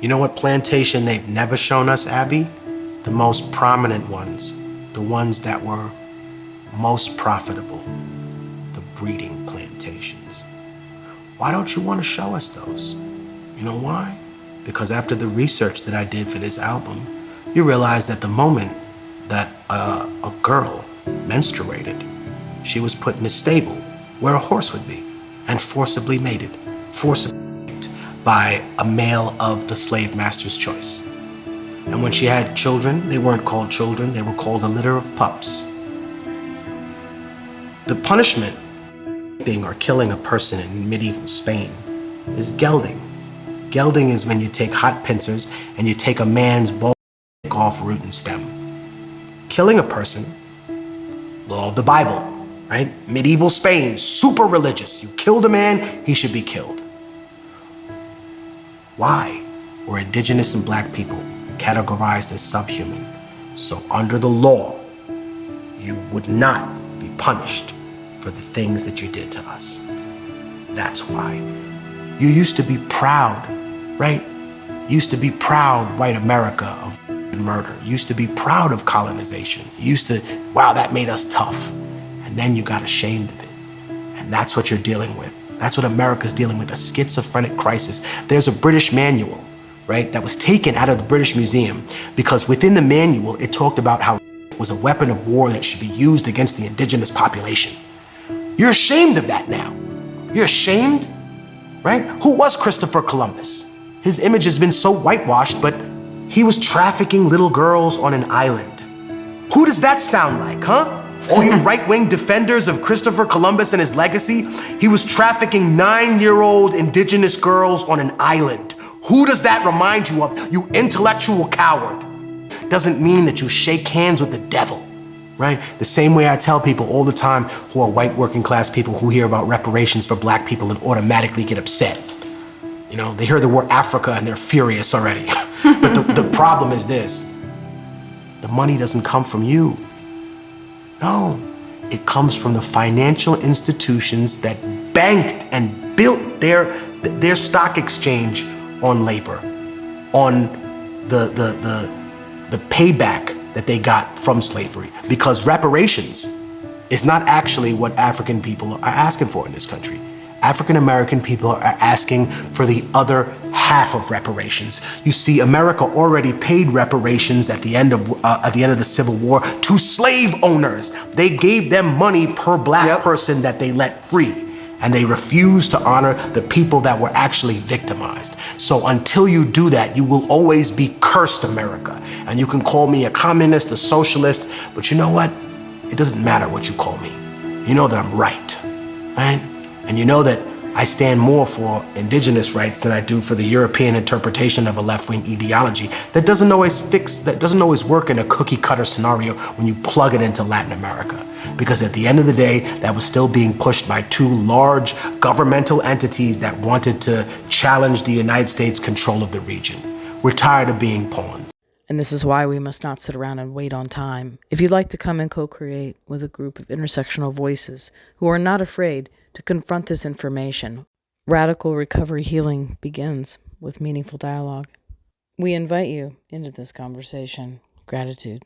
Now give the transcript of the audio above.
You know what plantation they've never shown us, Abby? The most prominent ones, the ones that were most profitable, the breeding plantations. Why don't you want to show us those? You know why? Because after the research that I did for this album, you realize that the moment that a girl menstruated, she was put in a stable where a horse would be and forcibly mated, forcibly raped by a male of the slave master's choice. And when she had children, they weren't called children, they were called a litter of pups. The punishment being or killing a person in medieval Spain is gelding. Gelding is when you take hot pincers and you take a man's ball off root and stem. Killing a person, law of the Bible, right? Medieval Spain, super religious. You killed a man, he should be killed. Why were indigenous and black people categorized as subhuman? So under the law, you would not be punished for the things that you did to us. That's why. You used to be proud, right? You used to be proud, white America, of murder. You used to be proud of colonization. You used to, wow, that made us tough. And then you got ashamed of it. And that's what you're dealing with. That's what America's dealing with, a schizophrenic crisis. There's a British manual, right, that was taken out of the British Museum because within the manual, it talked about how it was a weapon of war that should be used against the indigenous population. You're ashamed of that now. You're ashamed, right? Who was Christopher Columbus? His image has been so whitewashed, but he was trafficking little girls on an island. Who does that sound like, huh? All you right-wing defenders of Christopher Columbus and his legacy, he was trafficking 9-year-old indigenous girls on an island. Who does that remind you of, you intellectual coward? Doesn't mean that you shake hands with the devil, right? The same way I tell people all the time who are white working class people who hear about reparations for black people and automatically get upset. You know, they hear the word Africa and they're furious already. But the problem is this, the money doesn't come from you. No, it comes from the financial institutions that banked and built their stock exchange on labor, on the payback that they got from slavery. Because reparations is not actually what African people are asking for in this country. African American people are asking for the other half of reparations. You see, America already paid reparations at the end of the Civil War to slave owners. They gave them money per black person that they let free. And they refused to honor the people that were actually victimized. So until you do that, you will always be cursed, America. And you can call me a communist, a socialist, but you know what? It doesn't matter what you call me. You know that I'm right, right? And you know that I stand more for indigenous rights than I do for the European interpretation of a left-wing ideology that doesn't always work in a cookie-cutter scenario when you plug it into Latin America. Because at the end of the day, that was still being pushed by two large governmental entities that wanted to challenge the United States' control of the region. We're tired of being pawns. And this is why we must not sit around and wait on time. If you'd like to come and co-create with a group of intersectional voices who are not afraid to confront this information, radical recovery healing begins with meaningful dialogue. We invite you into this conversation. Gratitude.